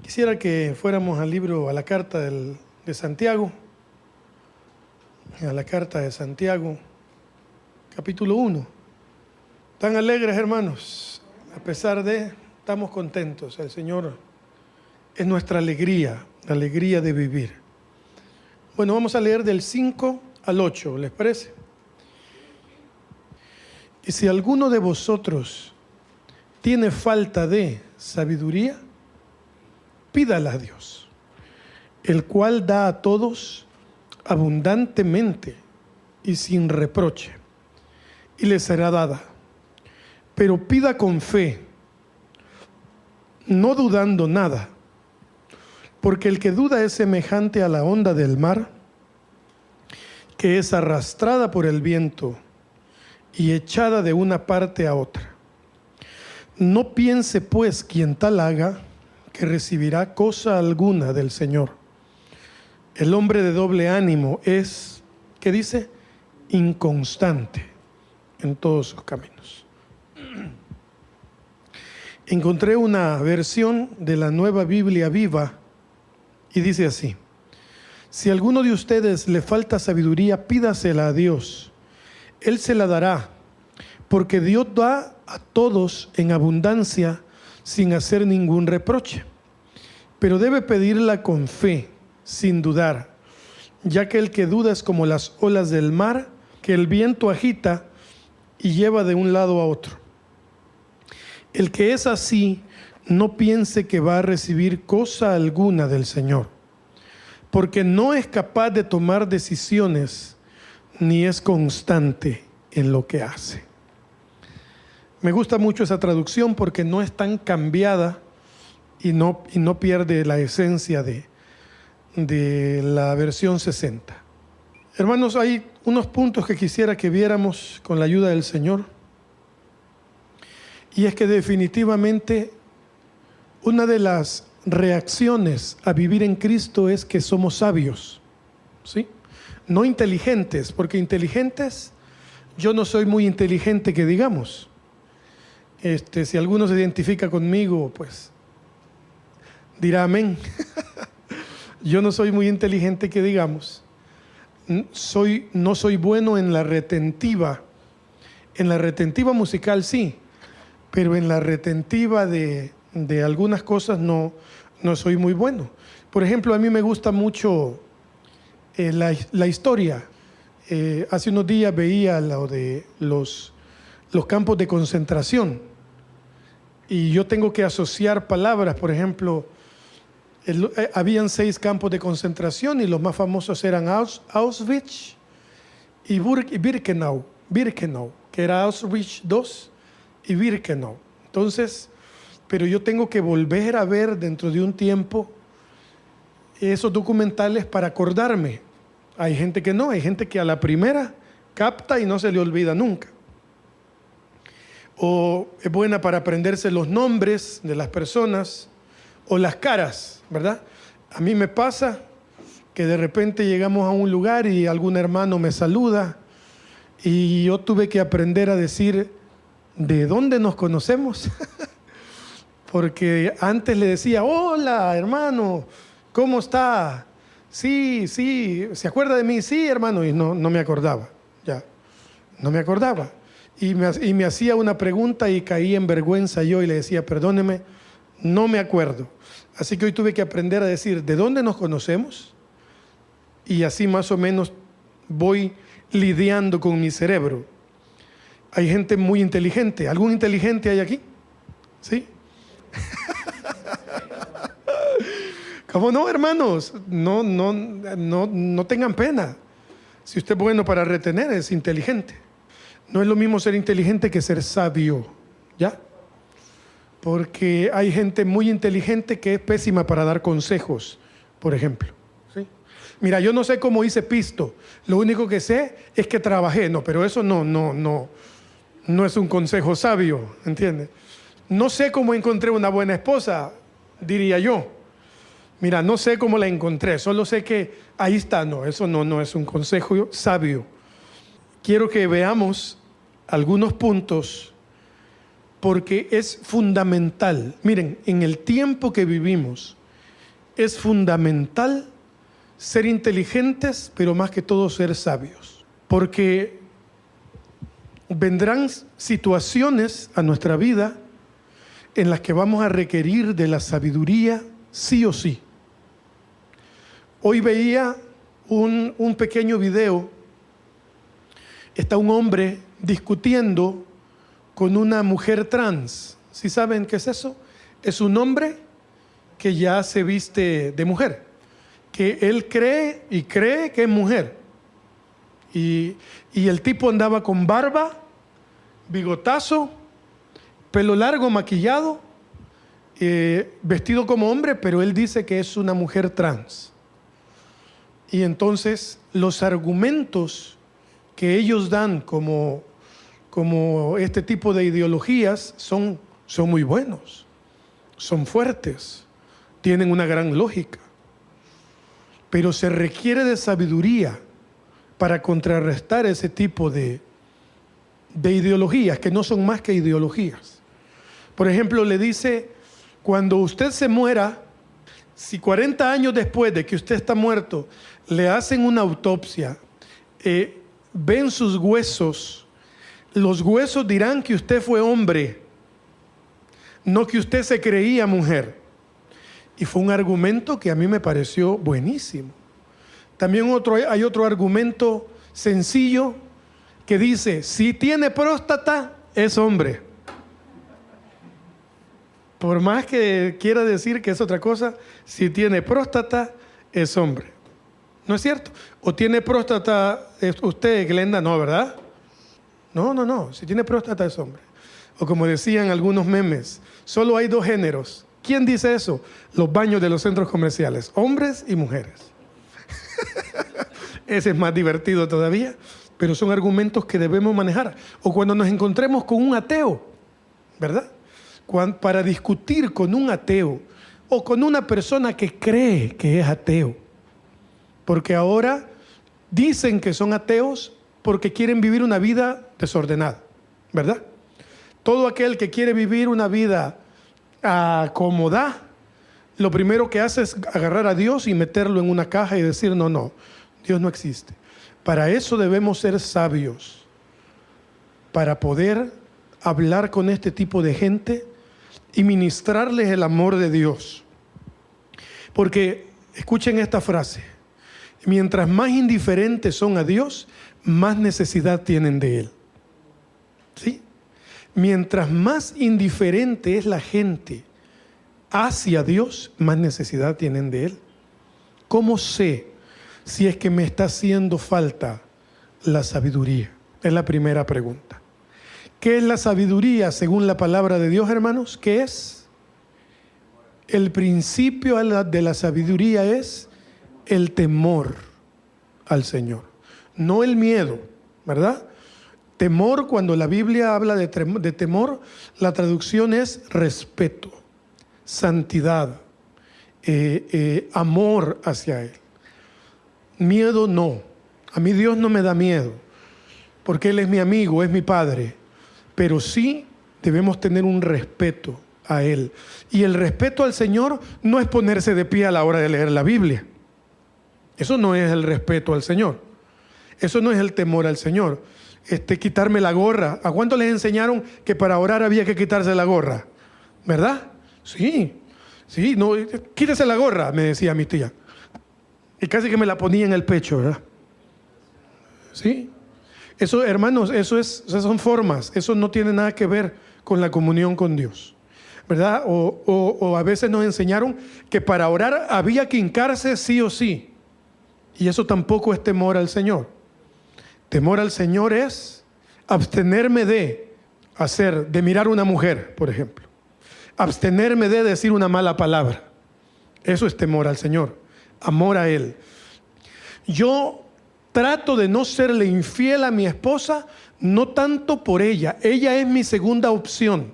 Quisiera que fuéramos al libro, a la carta de Santiago, a la carta de Santiago, capítulo 1. Tan alegres, hermanos, a pesar de, estamos contentos. El Señor es nuestra alegría, la alegría de vivir. Bueno, vamos a leer del 5 al 8, ¿les parece? Y si alguno de vosotros tiene falta de sabiduría, pídala a Dios, el cual da a todos abundantemente y sin reproche, y le será dada. Pero pida con fe, no dudando nada, porque el que duda es semejante a la onda del mar, que es arrastrada por el viento y echada de una parte a otra. No piense pues quien tal haga, que recibirá cosa alguna del Señor. El hombre de doble ánimo es, ¿qué dice? Inconstante en todos sus caminos. Encontré una versión de la Nueva Biblia Viva y dice así: si a alguno de ustedes le falta sabiduría, pídasela a Dios. Él se la dará, porque Dios da a todos en abundancia sin hacer ningún reproche. Pero debe pedirla con fe, sin dudar, ya que el que duda es como las olas del mar, que el viento agita y lleva de un lado a otro. El que es así, no piense que va a recibir cosa alguna del Señor, porque no es capaz de tomar decisiones, ni es constante en lo que hace. Me gusta mucho esa traducción porque no es tan cambiada y no pierde la esencia de la versión 60. Hermanos, hay unos puntos que quisiera que viéramos con la ayuda del Señor. Y es que definitivamente una de las reacciones a vivir en Cristo es que somos sabios, ¿sí? No inteligentes, porque inteligentes, yo no soy muy inteligente que digamos. Si alguno se identifica conmigo, pues dirá amén. Yo no soy muy inteligente que digamos. No soy bueno en la retentiva. En la retentiva musical sí, pero en la retentiva de algunas cosas no soy muy bueno. Por ejemplo, a mí me gusta mucho la historia. Hace unos días veía lo de los campos de concentración. Y yo tengo que asociar palabras. Por ejemplo, habían 6 campos de concentración y los más famosos eran Auschwitz y Birkenau, que era Auschwitz II y Birkenau. Entonces, pero yo tengo que volver a ver dentro de un tiempo esos documentales para acordarme. Hay gente que no, hay gente que a la primera capta y no se le olvida nunca. O es buena para aprenderse los nombres de las personas o las caras, ¿verdad? A mí me pasa que de repente llegamos a un lugar y algún hermano me saluda y yo tuve que aprender a decir ¿de dónde nos conocemos? Porque antes le decía, hola hermano, ¿cómo está? Sí, ¿se acuerda de mí? Sí, hermano, y no me acordaba, ya, no me acordaba. Y me hacía una pregunta y caí en vergüenza yo y le decía, perdóneme, no me acuerdo. Así que hoy tuve que aprender a decir, ¿de dónde nos conocemos? Y así más o menos voy lidiando con mi cerebro. Hay gente muy inteligente. ¿Algún inteligente hay aquí? ¿Sí? ¿Cómo no, hermanos? No tengan pena. Si usted es bueno para retener, es inteligente. No es lo mismo ser inteligente que ser sabio, ¿ya? Porque hay gente muy inteligente que es pésima para dar consejos, por ejemplo, ¿sí? Mira, yo no sé cómo hice pisto, lo único que sé es que trabajé, pero eso no es un consejo sabio, ¿entiendes? No sé cómo encontré una buena esposa, diría yo. Mira, no sé cómo la encontré, solo sé que ahí está. No, eso no es un consejo sabio. Quiero que veamos algunos puntos porque es fundamental. Miren, en el tiempo que vivimos, es fundamental ser inteligentes, pero más que todo ser sabios. Porque vendrán situaciones a nuestra vida en las que vamos a requerir de la sabiduría sí o sí. Hoy veía un pequeño video. Está un hombre discutiendo con una mujer trans. ¿Sí saben qué es eso? Es un hombre que ya se viste de mujer, que él cree que es mujer. Y el tipo andaba con barba, bigotazo, pelo largo, maquillado, vestido como hombre, pero él dice que es una mujer trans. Y entonces los argumentos que ellos dan como este tipo de ideologías son muy buenos, son fuertes, tienen una gran lógica. Pero se requiere de sabiduría para contrarrestar ese tipo de ideologías, que no son más que ideologías. Por ejemplo, le dice, cuando usted se muera, si 40 años después de que usted está muerto, le hacen una autopsia, ven sus huesos, los huesos dirán que usted fue hombre, no que usted se creía mujer. Y fue un argumento que a mí me pareció buenísimo. También hay otro argumento sencillo que dice, si tiene próstata, es hombre. Por más que quiera decir que es otra cosa, si tiene próstata, es hombre. ¿No es cierto? ¿O tiene próstata usted, Glenda? No, ¿verdad? No. Si tiene próstata, es hombre. O como decían algunos memes, solo hay dos géneros. ¿Quién dice eso? Los baños de los centros comerciales, hombres y mujeres. Ese es más divertido todavía, pero son argumentos que debemos manejar. O cuando nos encontremos con un ateo, ¿verdad? Para discutir con un ateo o con una persona que cree que es ateo. Porque ahora dicen que son ateos porque quieren vivir una vida desordenada, ¿verdad? Todo aquel que quiere vivir una vida acomodada, lo primero que hace es agarrar a Dios y meterlo en una caja y decir, no, Dios no existe. Para eso debemos ser sabios, para poder hablar con este tipo de gente y ministrarles el amor de Dios. Porque, escuchen esta frase, mientras más indiferentes son a Dios, más necesidad tienen de Él. ¿Sí? Mientras más indiferente es la gente hacia Dios, más necesidad tienen de Él. ¿Cómo sé si es que me está haciendo falta la sabiduría? Es la primera pregunta. ¿Qué es la sabiduría según la palabra de Dios, hermanos? ¿Qué es? El principio de la sabiduría es el temor al Señor, no el miedo, ¿verdad? Temor, cuando la Biblia habla de temor, la traducción es respeto, santidad, amor hacia Él. Miedo no. A mí Dios no me da miedo, porque Él es mi amigo, es mi Padre. Pero sí debemos tener un respeto a Él. Y el respeto al Señor no es ponerse de pie a la hora de leer la Biblia. Eso no es el respeto al Señor. Eso no es el temor al Señor. Quitarme la gorra. ¿A cuánto les enseñaron que para orar había que quitarse la gorra? ¿Verdad? Sí, no, quítese la gorra, me decía mi tía. Y casi que me la ponía en el pecho, ¿verdad? Sí. Eso, hermanos, esas son formas. Eso no tiene nada que ver con la comunión con Dios, ¿verdad? O a veces nos enseñaron que para orar había que hincarse sí o sí. Y eso tampoco es temor al Señor. Temor al Señor es abstenerme de mirar a una mujer, por ejemplo. Abstenerme de decir una mala palabra. Eso es temor al Señor. Amor a Él. Yo trato de no serle infiel a mi esposa, no tanto por ella. Ella es mi segunda opción.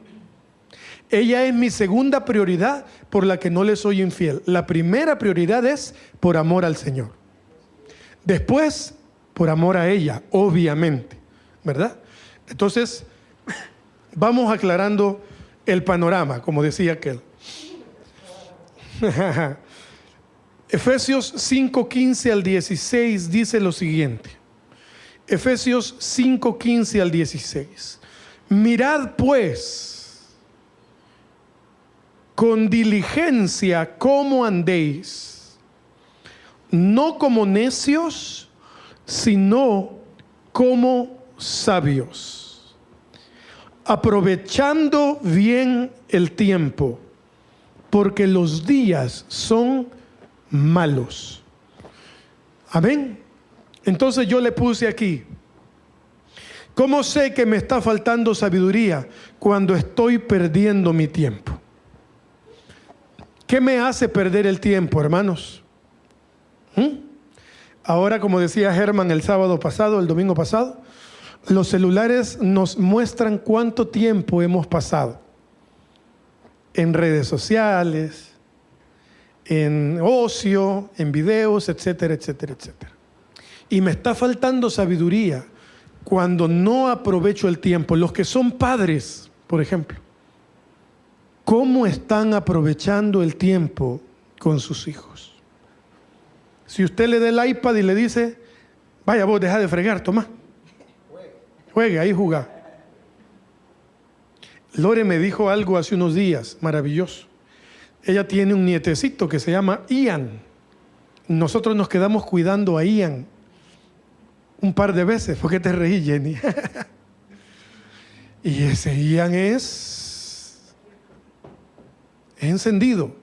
Ella es mi segunda prioridad por la que no le soy infiel. La primera prioridad es por amor al Señor. Después, por amor a ella, obviamente, ¿verdad? Entonces, vamos aclarando el panorama, como decía aquel. Efesios 5:15 al 16 dice lo siguiente. Efesios 5:15 al 16. Mirad pues con diligencia cómo andéis, no como necios, sino como sabios, aprovechando bien el tiempo, porque los días son malos. Amén. Entonces yo le puse aquí, ¿cómo sé que me está faltando sabiduría? Cuando estoy perdiendo mi tiempo. ¿Qué me hace perder el tiempo, hermanos? Ahora, como decía Germán el domingo pasado, los celulares nos muestran cuánto tiempo hemos pasado en redes sociales, en ocio, en videos, etcétera, etcétera, etcétera. Y me está faltando sabiduría cuando no aprovecho el tiempo. Los que son padres, por ejemplo, ¿cómo están aprovechando el tiempo con sus hijos? Si usted le da el iPad y le dice, vaya vos, deja de fregar, toma, juegue, ahí jugá. Lore me dijo algo hace unos días, maravilloso. Ella tiene un nietecito que se llama Ian. Nosotros nos quedamos cuidando a Ian un par de veces. ¿Por qué te reí, Jenny? Y ese Ian es encendido.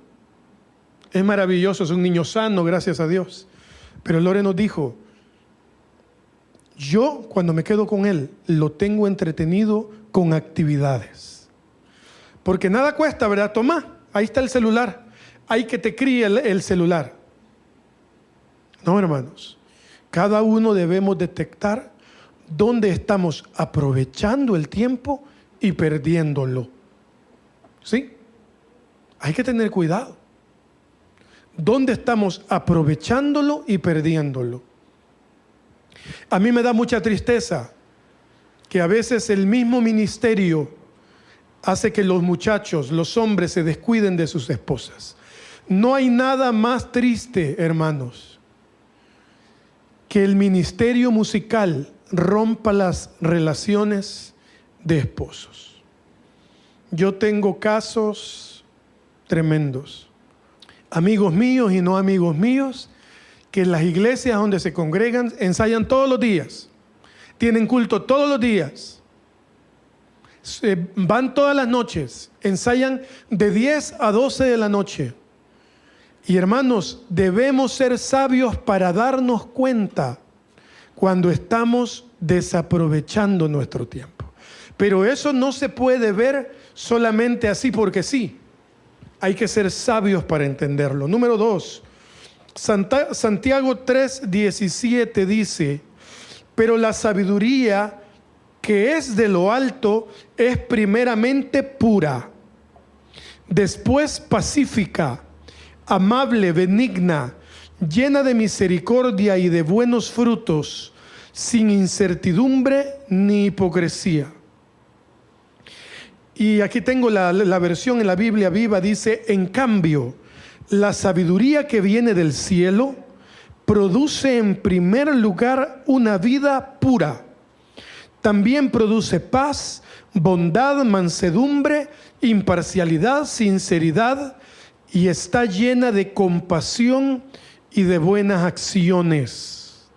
Es maravilloso, es un niño sano, gracias a Dios. Pero Lore nos dijo, yo cuando me quedo con él, lo tengo entretenido con actividades. Porque nada cuesta, ¿verdad? Toma, ahí está el celular. Hay que te críe el celular. No, hermanos. Cada uno debemos detectar dónde estamos aprovechando el tiempo y perdiéndolo. ¿Sí? Hay que tener cuidado. ¿Dónde estamos aprovechándolo y perdiéndolo? A mí me da mucha tristeza que a veces el mismo ministerio hace que los muchachos, los hombres, se descuiden de sus esposas. No hay nada más triste, hermanos, que el ministerio musical rompa las relaciones de esposos. Yo tengo casos tremendos. Amigos míos y no amigos míos, que en las iglesias donde se congregan ensayan todos los días, tienen culto todos los días, van todas las noches, ensayan de 10 a 12 de la noche. Y hermanos, debemos ser sabios para darnos cuenta cuando estamos desaprovechando nuestro tiempo. Pero eso no se puede ver solamente así porque sí. Hay que ser sabios para entenderlo. Número 2, Santiago 3:17 dice, pero la sabiduría que es de lo alto es primeramente pura, después pacífica, amable, benigna, llena de misericordia y de buenos frutos, sin incertidumbre ni hipocresía. Y aquí tengo la versión en la Biblia Viva, dice, en cambio, la sabiduría que viene del cielo produce en primer lugar una vida pura. También produce paz, bondad, mansedumbre, imparcialidad, sinceridad, y está llena de compasión y de buenas acciones.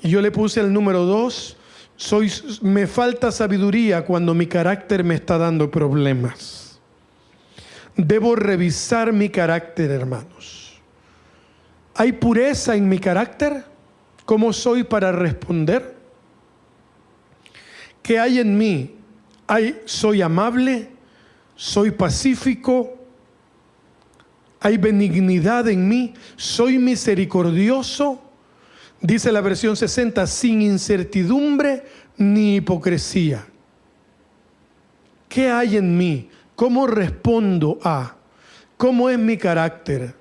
Y yo le puse el número 2, me falta sabiduría cuando mi carácter me está dando problemas. Debo revisar mi carácter, hermanos. ¿Hay pureza en mi carácter? ¿Cómo soy para responder? ¿Qué hay en mí? ¿Soy amable? ¿Soy pacífico? ¿Hay benignidad en mí? ¿Soy misericordioso? Dice la versión 60, sin incertidumbre ni hipocresía. ¿Qué hay en mí? ¿Cómo respondo a? ¿Cómo es mi carácter?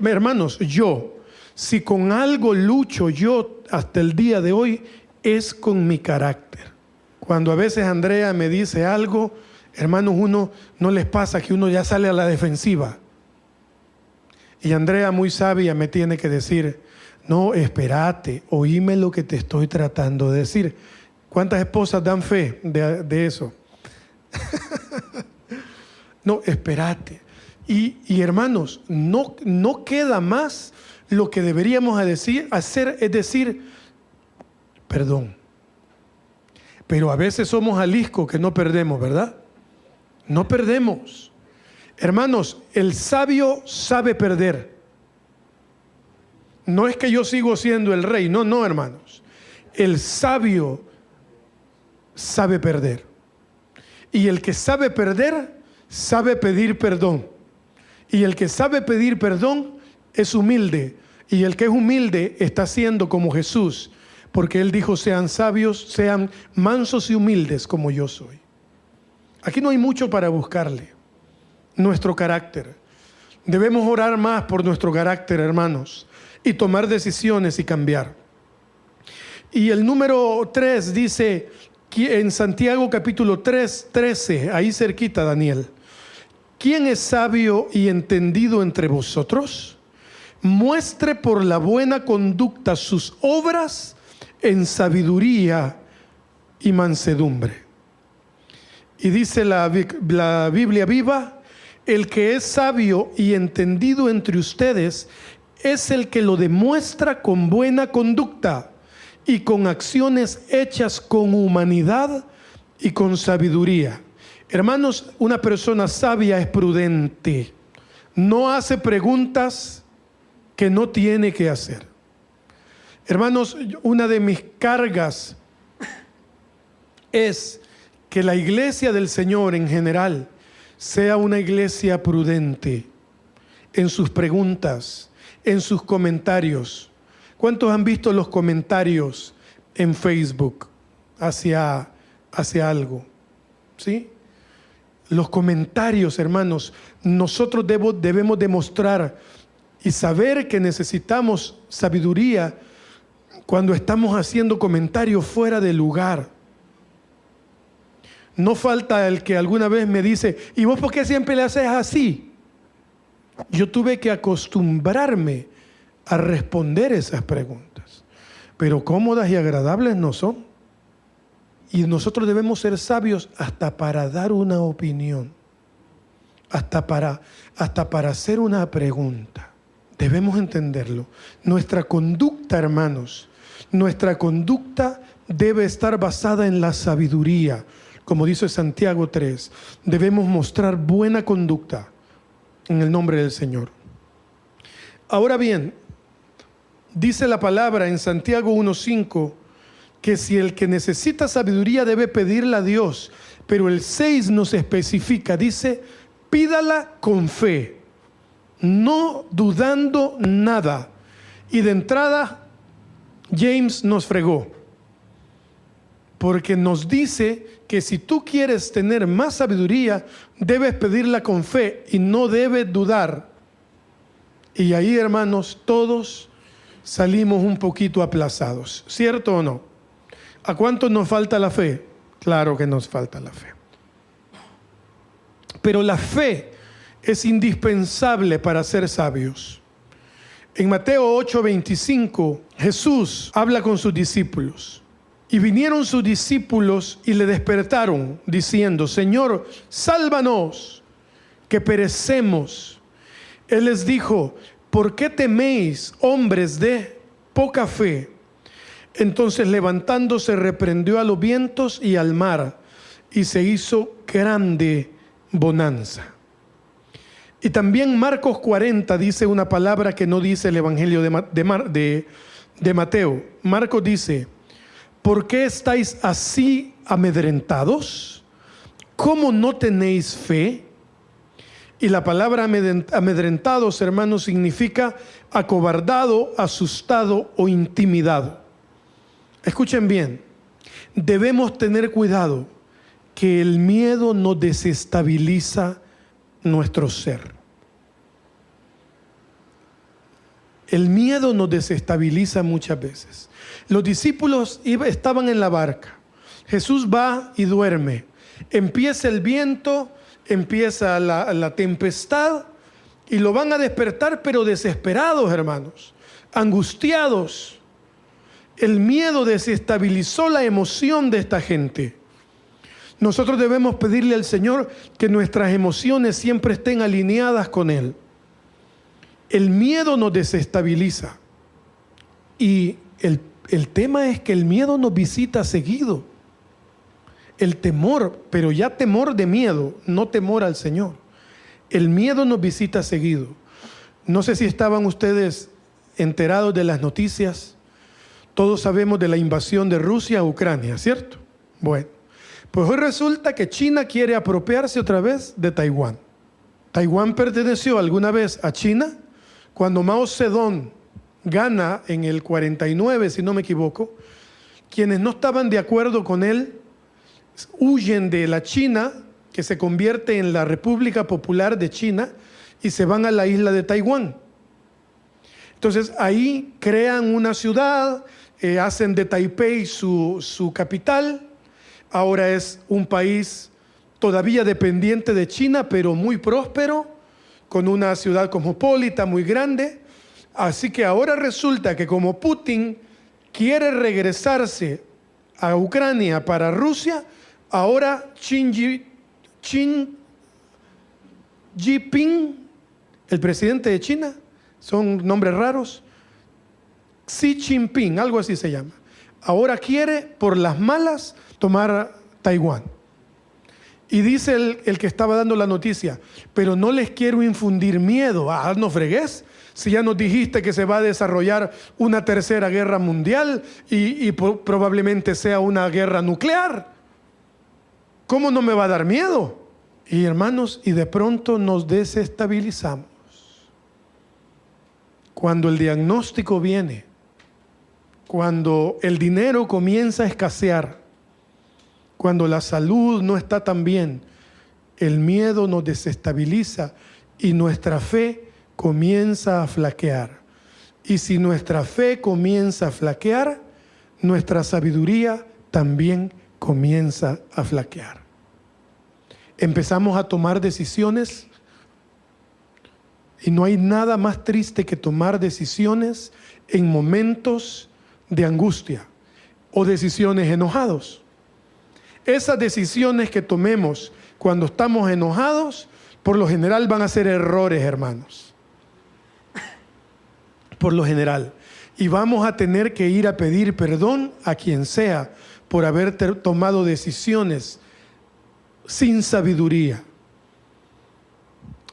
Hermanos, si con algo lucho yo hasta el día de hoy, es con mi carácter. Cuando a veces Andrea me dice algo, hermanos, uno no les pasa que uno ya sale a la defensiva. Y Andrea, muy sabia, me tiene que decir, no, espérate, oíme lo que te estoy tratando de decir. ¿Cuántas esposas dan fe de eso? No, espérate. Y hermanos, no queda más. Lo que deberíamos hacer es decir, perdón. Pero a veces somos aliscos que no perdemos, ¿verdad? No perdemos. Hermanos, el sabio sabe perder. No es que yo sigo siendo el rey, no, hermanos. El sabio sabe perder. Y el que sabe perder, sabe pedir perdón. Y el que sabe pedir perdón es humilde. Y el que es humilde está siendo como Jesús. Porque Él dijo, sean sabios, sean mansos y humildes como yo soy. Aquí no hay mucho para buscarle. Nuestro carácter. Debemos orar más por nuestro carácter, hermanos. Y tomar decisiones y cambiar. Y el número 3 dice, en Santiago capítulo 3, 13, ahí cerquita, Daniel. ¿Quién es sabio y entendido entre vosotros? Muestre por la buena conducta sus obras en sabiduría y mansedumbre. Y dice la Biblia viva, el que es sabio y entendido entre ustedes es el que lo demuestra con buena conducta y con acciones hechas con humanidad y con sabiduría. Hermanos, una persona sabia es prudente. No hace preguntas que no tiene que hacer. Hermanos, una de mis cargas es que la iglesia del Señor en general sea una iglesia prudente en sus preguntas, en sus comentarios. ¿Cuántos han visto los comentarios en Facebook hacia algo? ¿Sí? Los comentarios, hermanos, nosotros debemos demostrar y saber que necesitamos sabiduría cuando estamos haciendo comentarios fuera de lugar. No falta el que alguna vez me dice, ¿y vos por qué siempre le haces así? Yo tuve que acostumbrarme a responder esas preguntas, pero cómodas y agradables no son. Y nosotros debemos ser sabios hasta para dar una opinión, hasta para hacer una pregunta. Debemos entenderlo. Nuestra conducta, hermanos, nuestra conducta debe estar basada en la sabiduría. Como dice Santiago 3, debemos mostrar buena conducta en el nombre del Señor. Ahora bien, dice la palabra en Santiago 1:5 que si el que necesita sabiduría debe pedirla a Dios, pero el 6 nos especifica, dice, pídala con fe, no dudando nada. Y de entrada, James nos fregó, porque nos dice que si tú quieres tener más sabiduría, debes pedirla con fe y no debes dudar. Y ahí, hermanos, todos salimos un poquito aplazados, ¿cierto o no? ¿A cuántos nos falta la fe? Claro que nos falta la fe. Pero la fe es indispensable para ser sabios. En Mateo 8:25, Jesús habla con sus discípulos. Y vinieron sus discípulos y le despertaron, diciendo, Señor, sálvanos, que perecemos. Él les dijo, ¿por qué teméis, hombres de poca fe? Entonces levantándose reprendió a los vientos y al mar, y se hizo grande bonanza. Y también Marcos 40 dice una palabra que no dice el Evangelio de Mateo. Marcos dice, ¿por qué estáis así amedrentados? ¿Cómo no tenéis fe? Y la palabra amedrentados, hermanos, significa acobardado, asustado o intimidado. Escuchen bien, debemos tener cuidado que el miedo no desestabiliza nuestro ser. El miedo nos desestabiliza muchas veces. Los discípulos estaban en la barca. Jesús va y duerme. Empieza el viento, empieza la tempestad Y lo van a despertar, pero desesperados, hermanos, angustiados. El miedo desestabilizó la emoción de esta gente. Nosotros debemos pedirle al Señor que nuestras emociones siempre estén alineadas con Él. El miedo nos desestabiliza. Y el tema es que el miedo nos visita seguido. El temor, pero ya temor de miedo, no temor al Señor. El miedo nos visita seguido. No sé si estaban ustedes enterados de las noticias. Todos sabemos de la invasión de Rusia a Ucrania, ¿cierto? Bueno, pues hoy resulta que China quiere apropiarse otra vez de Taiwán. Taiwán perteneció alguna vez a China. Cuando Mao Zedong gana en el 49, si no me equivoco, quienes no estaban de acuerdo con él huyen de la China, que se convierte en la República Popular de China, y se van a la isla de Taiwán. Entonces ahí crean una ciudad, hacen de Taipei su capital. Ahora es un país todavía dependiente de China, pero muy próspero, con una ciudad cosmopolita muy grande. Así que ahora resulta que como Putin quiere regresarse a Ucrania para Rusia, ahora Xi Jinping, el presidente de China, son nombres raros, Xi Jinping, algo así se llama, ahora quiere por las malas tomar Taiwán. Y dice el que estaba dando la noticia, pero no les quiero infundir miedo. No fregues, si ya nos dijiste que se va a desarrollar una tercera guerra mundial y probablemente sea una guerra nuclear. ¿Cómo no me va a dar miedo? Y hermanos, y de pronto nos desestabilizamos. Cuando el diagnóstico viene, cuando el dinero comienza a escasear, cuando la salud no está tan bien, el miedo nos desestabiliza y nuestra fe comienza a flaquear. Y si nuestra fe comienza a flaquear, nuestra sabiduría también comienza a flaquear. Empezamos a tomar decisiones y no hay nada más triste que tomar decisiones en momentos de angustia o decisiones enojados. Esas decisiones que tomemos cuando estamos enojados, por lo general van a ser errores, hermanos. Por lo general. Y vamos a tener que ir a pedir perdón a quien sea por haber tomado decisiones sin sabiduría.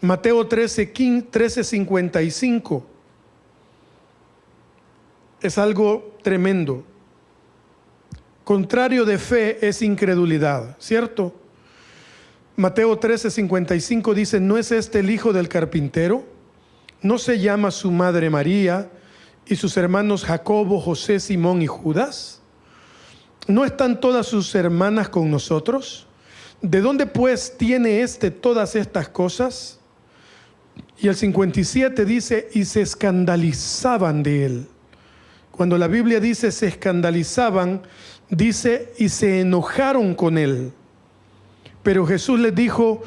Mateo 13:55 es algo tremendo. Contrario de fe es incredulidad, ¿cierto? Mateo 13:55 dice, ¿no es este el hijo del carpintero? ¿No se llama su madre María y sus hermanos Jacobo, José, Simón y Judas? ¿No están todas sus hermanas con nosotros? ¿De dónde pues tiene todas estas cosas? Y el 57 dice, y se escandalizaban de él. Cuando la Biblia dice se escandalizaban, dice y se enojaron con él. Pero Jesús les dijo,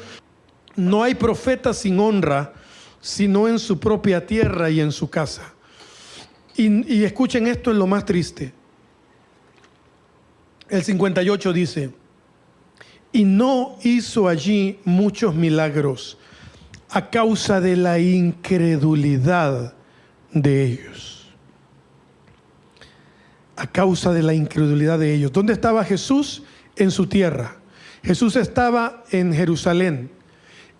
no hay profeta sin honra, sino en su propia tierra y en su casa. Y escuchen esto, es lo más triste. El 58 dice, y no hizo allí muchos milagros a causa de la incredulidad de ellos. A causa de la incredulidad de ellos. ¿Dónde estaba Jesús? En su tierra. Jesús estaba en Jerusalén.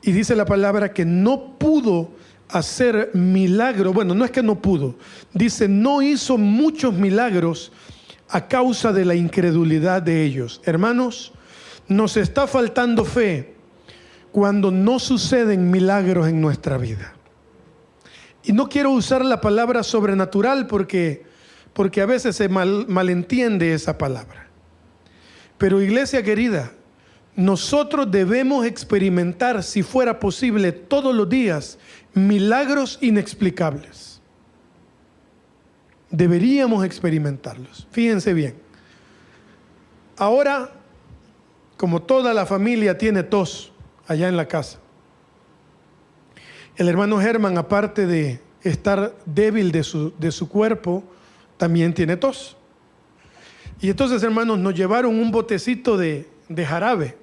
Y dice la palabra que no pudo hacer milagros. Bueno, no es que no pudo. Dice, no hizo muchos milagros a causa de la incredulidad de ellos. Hermanos, nos está faltando fe cuando no suceden milagros en nuestra vida. Y no quiero usar la palabra sobrenatural porque a veces se malentiende esa palabra. Pero iglesia querida, nosotros debemos experimentar, si fuera posible, todos los días, milagros inexplicables. Deberíamos experimentarlos. Fíjense bien. Ahora, como toda la familia tiene tos allá en la casa, El hermano Germán, aparte de estar débil de su cuerpo, también tiene tos. Y entonces, hermanos, nos llevaron un botecito de jarabe.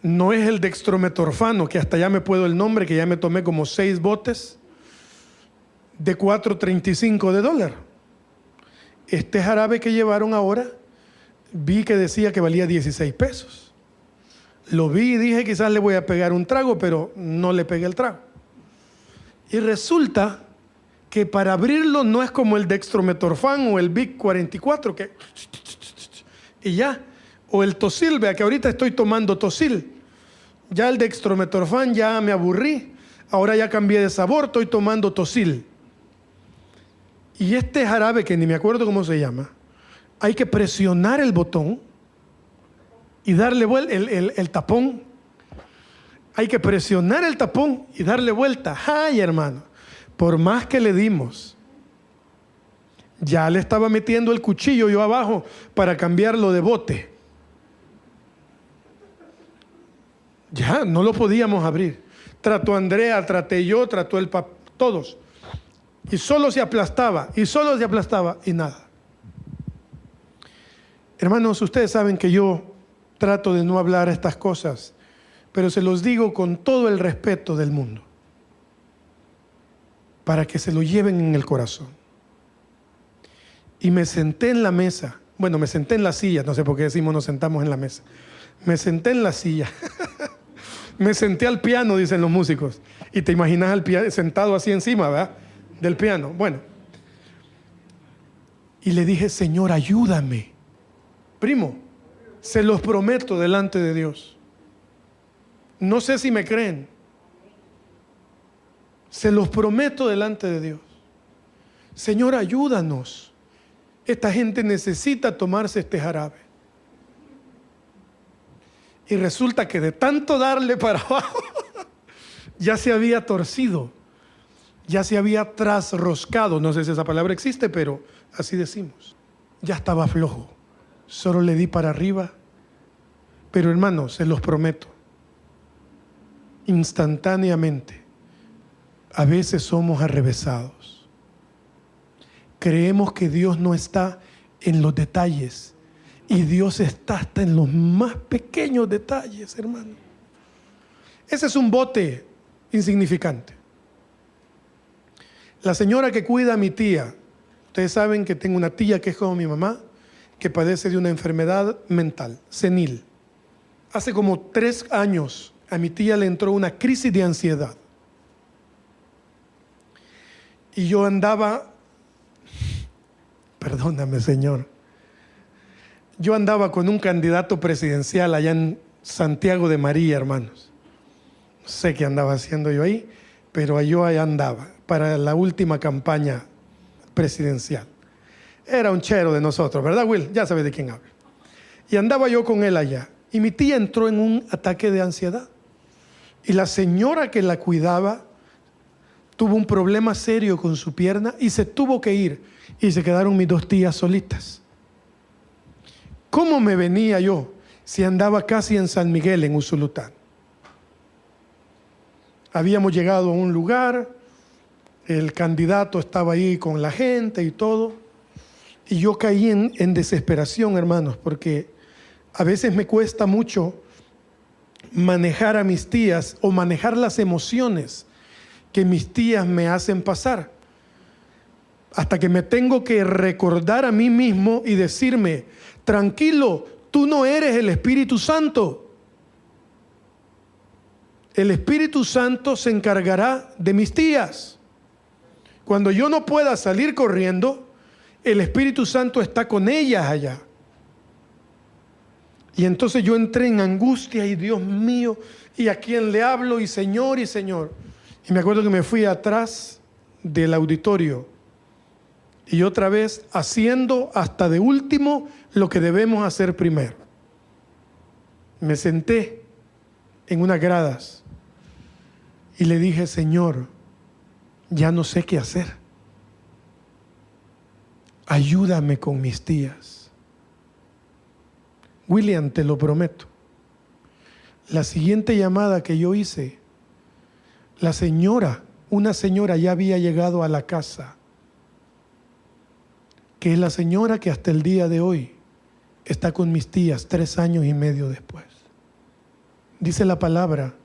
No es el dextrometorfano, que hasta ya me puedo el nombre, que ya me tomé como 6 botes de $4.35. Este jarabe que llevaron ahora, vi que decía que valía 16 pesos. Lo vi y dije, quizás le voy a pegar un trago, pero no le pegué el trago. Y resulta que para abrirlo no es como el dextrometorfán o el Vic 44, que y ya, o el Tosil, vea que ahorita estoy tomando Tosil. Ya el dextrometorfán ya me aburrí, ahora ya cambié de sabor, estoy tomando Tosil. Y este jarabe, que ni me acuerdo cómo se llama, hay que presionar el botón y darle vuelta, el tapón. Hay que presionar el tapón y darle vuelta. ¡Ay, hermano! Por más que le dimos, ya le estaba metiendo el cuchillo yo abajo para cambiarlo de bote. Ya no lo podíamos abrir. Trató Andrea, traté yo, trató el papá, todos. Y solo se aplastaba, y nada. Hermanos, ustedes saben que yo trato de no hablar estas cosas, pero se los digo con todo el respeto del mundo, para que se lo lleven en el corazón. Y me senté en la mesa, bueno, me senté en la silla, no sé por qué decimos nos sentamos en la mesa. Me senté en la silla, me senté al piano, dicen los músicos, y te imaginas al piano sentado así encima, ¿verdad? Del piano. Bueno, y le dije, Señor, ayúdame. Primo, se los prometo delante de Dios. No sé si me creen. Se los prometo delante de Dios. Señor, ayúdanos. Esta gente necesita tomarse este jarabe. Y resulta que de tanto darle para abajo, ya se había torcido, ya se había trasroscado. No sé si esa palabra existe, pero así decimos. Ya estaba flojo. Solo le di para arriba. Pero hermanos, se los prometo, instantáneamente, a veces somos arrevesados. Creemos que Dios no está en los detalles, y Dios está hasta en los más pequeños detalles, hermano. Ese es un bote insignificante. La señora que cuida a mi tía, ustedes saben que tengo una tía que es como mi mamá, que padece de una enfermedad mental, senil. Hace como 3 años a mi tía le entró una crisis de ansiedad. Y yo andaba, perdóname, Señor, yo andaba con un candidato presidencial allá en Santiago de María, hermanos. No sé qué andaba haciendo yo ahí, pero yo allá andaba para la última campaña presidencial. Era un chero de nosotros, ¿verdad, Will? Ya sabes de quién hablo. Y andaba yo con él allá. Y mi tía entró en un ataque de ansiedad. Y la señora que la cuidaba tuvo un problema serio con su pierna y se tuvo que ir. Y se quedaron mis 2 tías solitas. ¿Cómo me venía yo si andaba casi en San Miguel, en Usulután? Habíamos llegado a un lugar, el candidato estaba ahí con la gente y todo. Y yo caí en desesperación, hermanos, porque a veces me cuesta mucho manejar a mis tías o manejar las emociones que mis tías me hacen pasar. Hasta que me tengo que recordar a mí mismo y decirme, tranquilo, tú no eres el Espíritu Santo. El Espíritu Santo se encargará de mis tías. Cuando yo no pueda salir corriendo, el Espíritu Santo está con ellas allá. Y entonces yo entré en angustia y Dios mío, ¿y a quién le hablo? Y Señor, y Señor. Y me acuerdo que me fui atrás del auditorio y otra vez haciendo hasta de último lo que debemos hacer primero. Me senté en unas gradas y le dije, Señor, ya no sé qué hacer. Ayúdame con mis tías. William, te lo prometo. La siguiente llamada que yo hice, la señora, una señora ya había llegado a la casa, que es la señora que hasta el día de hoy está con mis tías 3 años y medio después. Dice la palabra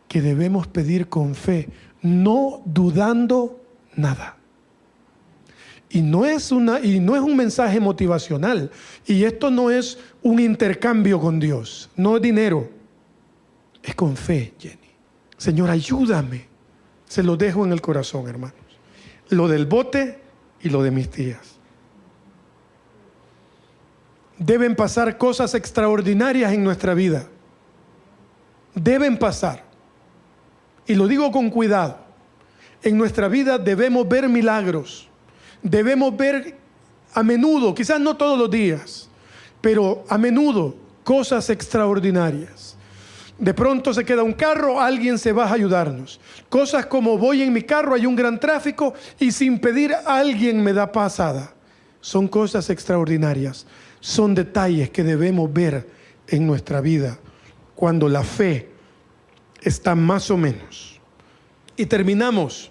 que debemos pedir con fe, no dudando nada. Y no es un mensaje motivacional. Y esto no es un intercambio con Dios. No es dinero. Es con fe, Jenny. Señor, ayúdame. Se lo dejo en el corazón, hermanos. Lo del bote y lo de mis tías. Deben pasar cosas extraordinarias en nuestra vida. Deben pasar. Y lo digo con cuidado. En nuestra vida debemos ver milagros. Debemos ver a menudo, quizás no todos los días, pero a menudo cosas extraordinarias. De pronto se queda un carro, alguien se baja a ayudarnos. Cosas como voy en mi carro, hay un gran tráfico y sin pedir alguien me da pasada. Son cosas extraordinarias, son detalles que debemos ver en nuestra vida cuando la fe está más o menos. Y terminamos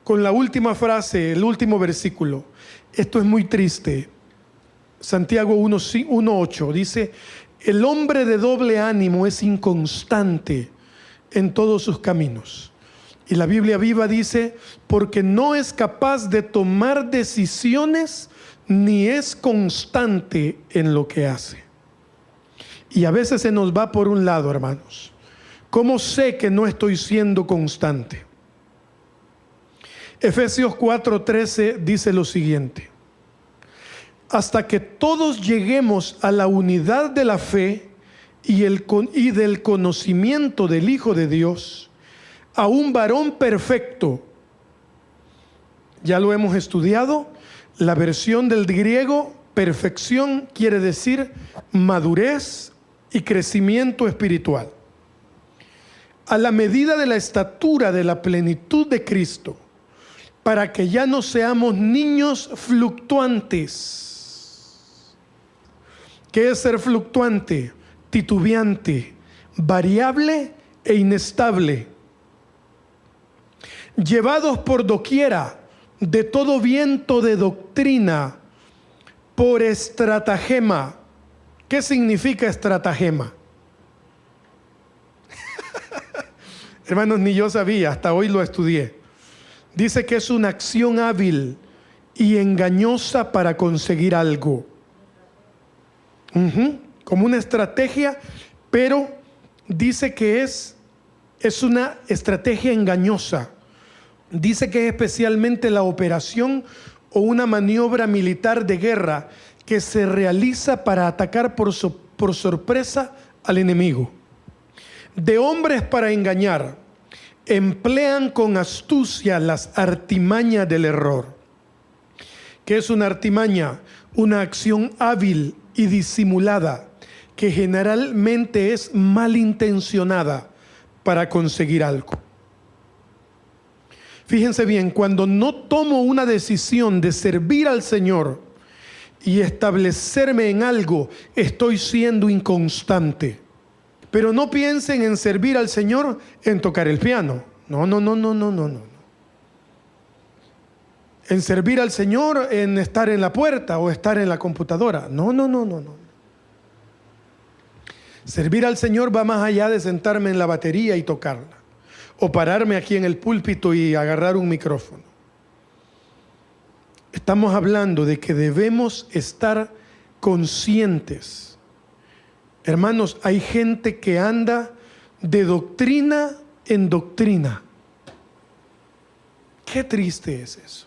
con la última frase, el último versículo. Esto es muy triste. Santiago 1:8 dice: el hombre de doble ánimo es inconstante en todos sus caminos. Y la Biblia Viva dice: porque no es capaz de tomar decisiones ni es constante en lo que hace. Y a veces se nos va por un lado, hermanos. ¿Cómo sé que no estoy siendo constante? Efesios 4:13 dice lo siguiente: hasta que todos lleguemos a la unidad de la fe y del conocimiento del Hijo de Dios, a un varón perfecto. Ya lo hemos estudiado. La versión del griego, perfección, quiere decir madurez y crecimiento espiritual. A la medida de la estatura de la plenitud de Cristo, para que ya no seamos niños fluctuantes. ¿Qué es ser fluctuante? Titubeante, variable e inestable. Llevados por doquiera de todo viento de doctrina, por estratagema. ¿Qué significa estratagema? Hermanos, ni yo sabía, hasta hoy lo estudié. Dice que es una acción hábil y engañosa para conseguir algo. Como una estrategia, pero dice que es una estrategia engañosa. Dice que es especialmente la operación o una maniobra militar de guerra que se realiza para atacar por sorpresa al enemigo. De hombres para engañar, emplean con astucia las artimañas del error. ¿Qué es una artimaña? Una acción hábil y disimulada que generalmente es malintencionada para conseguir algo. Fíjense bien, cuando no tomo una decisión de servir al Señor y establecerme en algo, estoy siendo inconstante. Pero no piensen en servir al Señor en tocar el piano. No. En servir al Señor en estar en la puerta o estar en la computadora. No. Servir al Señor va más allá de sentarme en la batería y tocarla. O pararme aquí en el púlpito y agarrar un micrófono. Estamos hablando de que debemos estar conscientes. Hermanos, hay gente que anda de doctrina en doctrina. Qué triste es eso.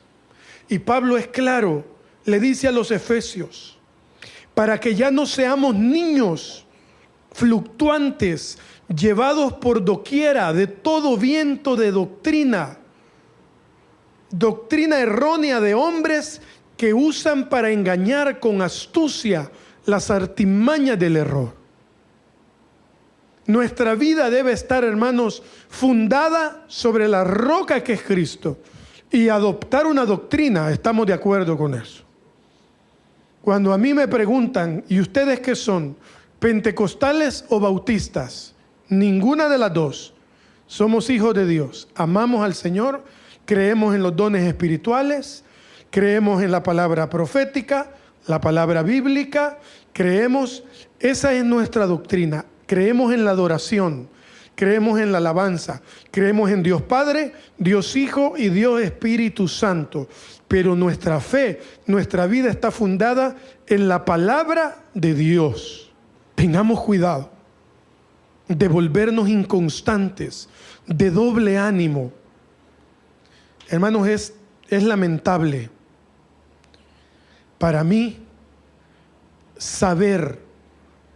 Y Pablo es claro, le dice a los efesios, para que ya no seamos niños fluctuantes, llevados por doquiera de todo viento de doctrina errónea de hombres que usan para engañar con astucia las artimañas del error. Nuestra vida debe estar, hermanos, fundada sobre la roca que es Cristo y adoptar una doctrina. Estamos de acuerdo con eso. Cuando a mí me preguntan, ¿y ustedes qué son? ¿Pentecostales o bautistas? Ninguna de las dos. somos hijos de Dios, amamos al Señor, creemos en los dones espirituales, creemos en la palabra profética, la palabra bíblica, creemos, esa es nuestra doctrina, creemos en la adoración, creemos en la alabanza, creemos en Dios Padre, Dios Hijo y Dios Espíritu Santo. Pero nuestra fe, nuestra vida está fundada en la palabra de Dios. Tengamos cuidado de volvernos inconstantes, de doble ánimo. Hermanos, es lamentable para mí saber,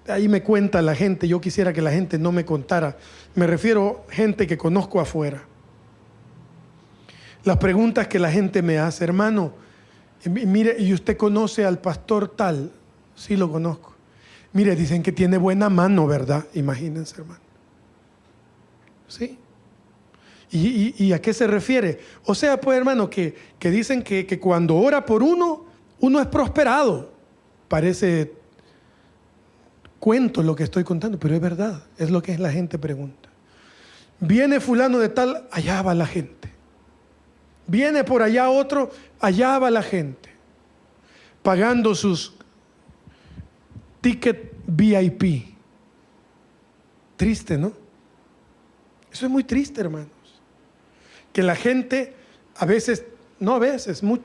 ahí me cuenta la gente, yo quisiera que la gente no me contara, me refiero a gente que conozco afuera. Las preguntas que la gente me hace, hermano, mire, ¿y usted conoce al pastor tal? Sí, lo conozco. Mire, dicen que tiene buena mano, ¿verdad? Imagínense, hermano. ¿Sí? ¿Y a qué se refiere? O sea, pues, hermano, que dicen que cuando ora por uno es prosperado. Parece cuento lo que estoy contando, pero es verdad, es lo que la gente pregunta. Viene fulano de tal, allá va la gente. Viene por allá otro, allá va la gente, pagando sus ticket VIP. Triste, ¿no? Eso es muy triste, hermanos. Que la gente a veces, no a veces, muy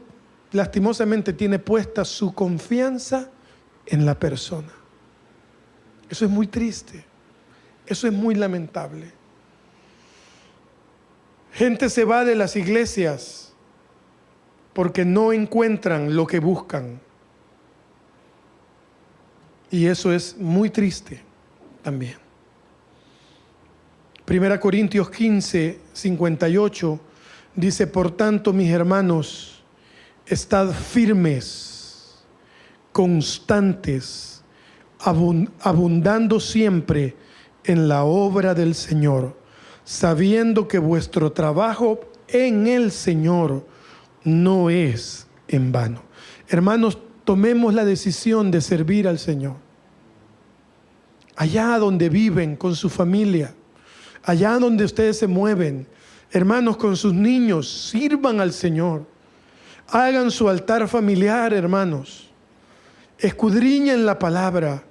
lastimosamente tiene puesta su confianza en la persona. Eso es muy triste. Eso es muy lamentable. Gente se va de las iglesias porque no encuentran lo que buscan. Y eso es muy triste también. 1 Corintios 15, 58 dice: por tanto, mis hermanos, estad firmes, constantes, abundando siempre en la obra del Señor, sabiendo que vuestro trabajo en el Señor no es en vano. Hermanos, tomemos la decisión de servir al Señor. Allá donde viven con su familia, allá donde ustedes se mueven, hermanos, con sus niños, sirvan al Señor. Hagan su altar familiar, hermanos. Escudriñen la palabra.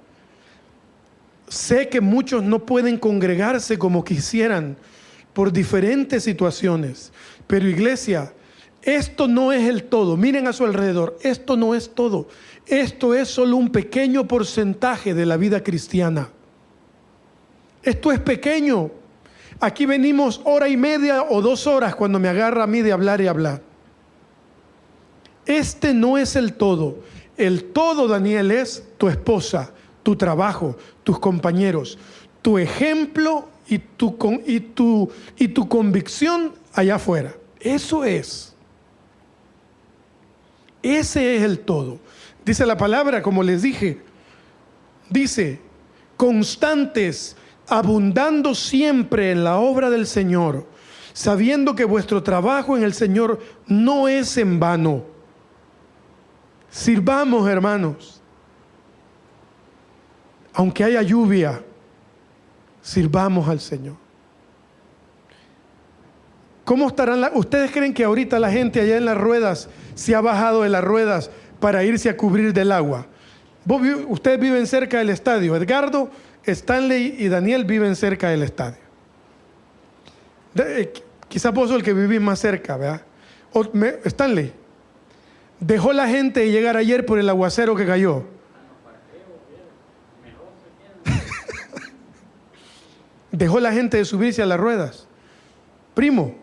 Sé que muchos no pueden congregarse como quisieran por diferentes situaciones, pero iglesia, esto no es el todo. Miren a su alrededor, esto no es todo. Esto es solo un pequeño porcentaje de la vida cristiana. Esto es pequeño. Aquí venimos hora y media o 2 horas cuando me agarra a mí de hablar y hablar. Este no es el todo. El todo, Daniel, es tu esposa, tu trabajo, tus compañeros, tu ejemplo y tu convicción allá afuera. Eso es. Ese es el todo. Dice la palabra, como les dije, dice, constantes, abundando siempre en la obra del Señor, sabiendo que vuestro trabajo en el Señor no es en vano. Sirvamos, hermanos. Aunque haya lluvia, sirvamos al Señor. ¿Cómo estarán ustedes creen que ahorita la gente allá en las ruedas se ha bajado de las ruedas para irse a cubrir del agua? Ustedes viven cerca del estadio. Edgardo, Stanley y Daniel viven cerca del estadio. Quizás vos sos el que vivís más cerca, ¿verdad? Stanley, dejó la gente de llegar ayer por el aguacero que cayó. Dejó la gente de subirse a las ruedas. Primo,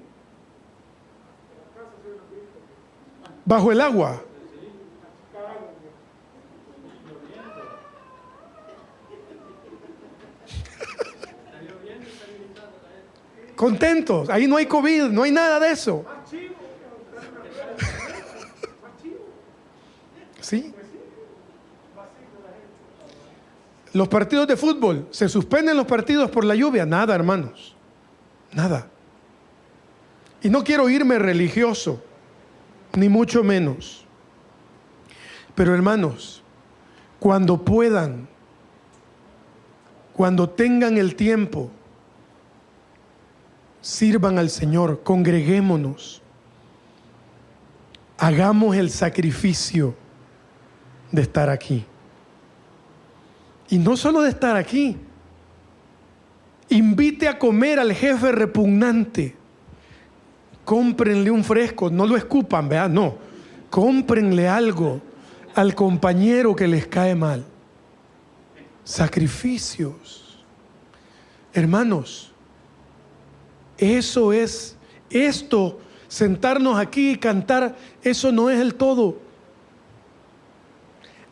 bajo el agua. Contentos, ahí no hay COVID, no hay nada de eso. ¿Sí? Los partidos de fútbol, ¿se suspenden los partidos por la lluvia? Nada, hermanos, nada. Y no quiero irme religioso, ni mucho menos. Pero hermanos, cuando puedan, cuando tengan el tiempo, sirvan al Señor, congreguémonos, hagamos el sacrificio de estar aquí. Y no solo de estar aquí, invite a comer al jefe repugnante. Cómprenle un fresco, no lo escupan, ¿verdad? No, cómprenle algo al compañero que les cae mal. Sacrificios. Hermanos, eso es, esto, sentarnos aquí y cantar, eso no es el todo.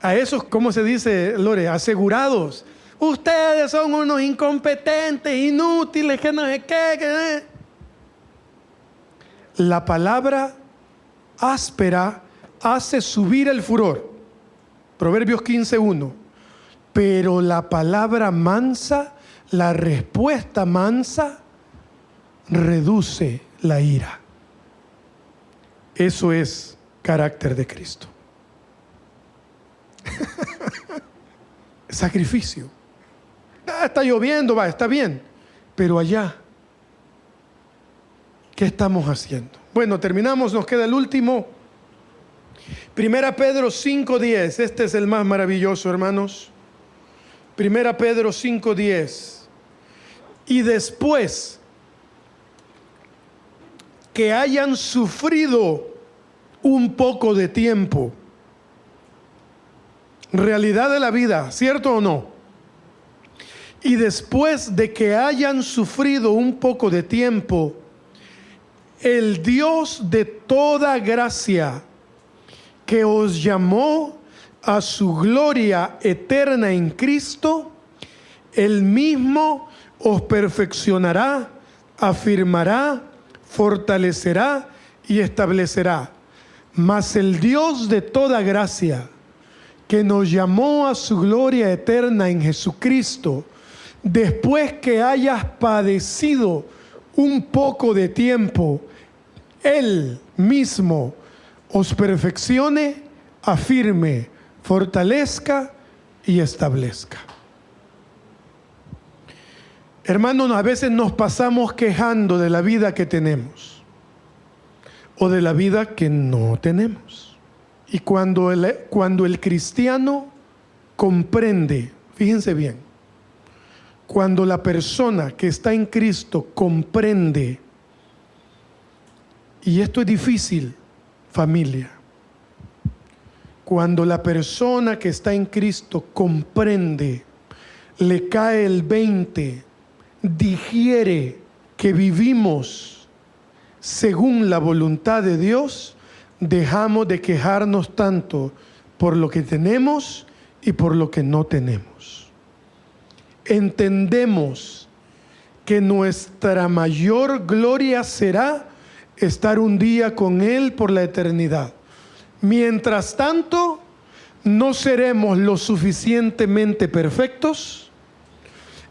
A esos, ¿cómo se dice, Lore? Asegurados. Ustedes son unos incompetentes, inútiles, que no sé qué. La palabra áspera hace subir el furor. Proverbios 15:1. Pero la palabra mansa, la respuesta mansa, reduce la ira. Eso es carácter de Cristo. Sacrificio. Está lloviendo, está bien. Pero allá, ¿qué estamos haciendo? Bueno, terminamos, nos queda el último. 1 Pedro 5:10. Este es el más maravilloso, hermanos. 1 Pedro 5:10. Y después que hayan sufrido un poco de tiempo, realidad de la vida, ¿cierto o no? Y después de que hayan sufrido un poco de tiempo, el Dios de toda gracia, que os llamó a su gloria eterna en Cristo, Él mismo os perfeccionará, afirmará, fortalecerá y establecerá. Mas el Dios de toda gracia, que nos llamó a su gloria eterna en Jesucristo, después que hayas padecido un poco de tiempo, Él mismo os perfeccione, afirme, fortalezca y establezca. Hermanos, a veces nos pasamos quejando de la vida que tenemos o de la vida que no tenemos. Y cuando el cristiano comprende, fíjense bien, cuando la persona que está en Cristo comprende, y esto es difícil, familia, cuando la persona que está en Cristo comprende, le cae el 20, digiere que vivimos según la voluntad de Dios, dejamos de quejarnos tanto por lo que tenemos y por lo que no tenemos. Entendemos que nuestra mayor gloria será estar un día con Él por la eternidad. Mientras tanto, no seremos lo suficientemente perfectos.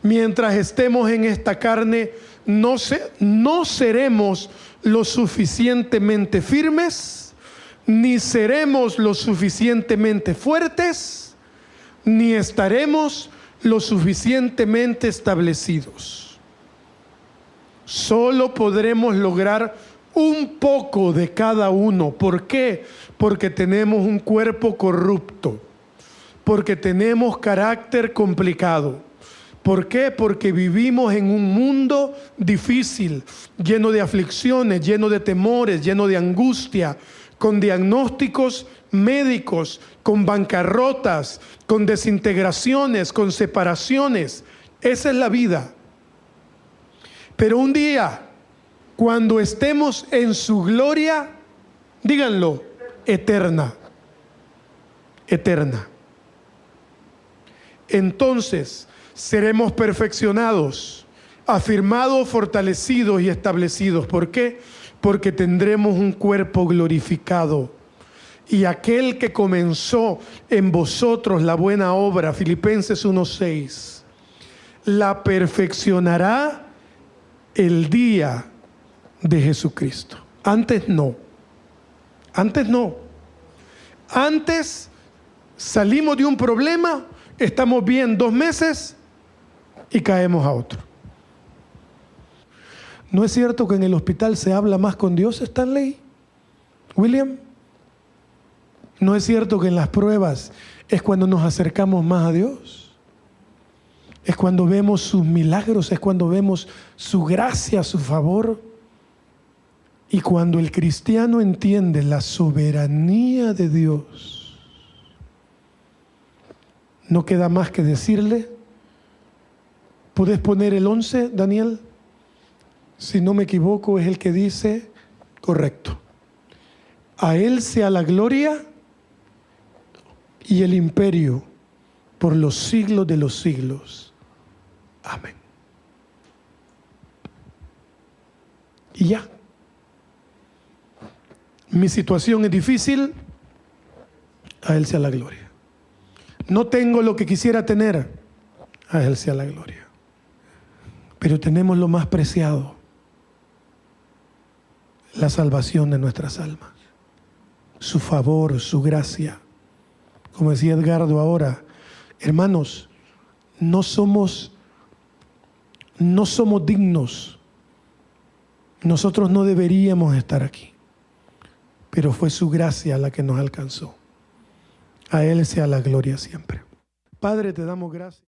Mientras estemos en esta carne, no seremos lo suficientemente firmes, ni seremos lo suficientemente fuertes, ni estaremos lo suficientemente establecidos. Solo podremos lograr un poco de cada uno. ¿Por qué? Porque tenemos un cuerpo corrupto, porque tenemos carácter complicado. ¿Por qué? Porque vivimos en un mundo difícil, lleno de aflicciones, lleno de temores, lleno de angustia, con diagnósticos médicos, con bancarrotas, con desintegraciones, con separaciones. Esa es la vida. Pero un día, cuando estemos en su gloria, díganlo, eterna, eterna, entonces seremos perfeccionados, afirmados, fortalecidos y establecidos. ¿Por qué? Porque tendremos un cuerpo glorificado. Y aquel que comenzó en vosotros la buena obra, Filipenses 1:6, la perfeccionará el día de Jesucristo. Antes no. Antes no. Antes salimos de un problema, estamos bien 2 meses y caemos a otro. ¿No es cierto que en el hospital se habla más con Dios, Stanley? William. ¿No es cierto que en las pruebas es cuando nos acercamos más a Dios? Es cuando vemos sus milagros, es cuando vemos su gracia, su favor. Y cuando el cristiano entiende la soberanía de Dios, no queda más que decirle, ¿puedes poner el 11, Daniel? Si no me equivoco, es el que dice, correcto. A Él sea la gloria y el imperio por los siglos de los siglos. Amén. Y ya. Mi situación es difícil, a Él sea la gloria. No tengo lo que quisiera tener, a Él sea la gloria. Pero tenemos lo más preciado, la salvación de nuestras almas, su favor, su gracia. Como decía Edgardo ahora, hermanos, no somos dignos. Nosotros no deberíamos estar aquí, pero fue su gracia la que nos alcanzó. A Él sea la gloria siempre. Padre, te damos gracias.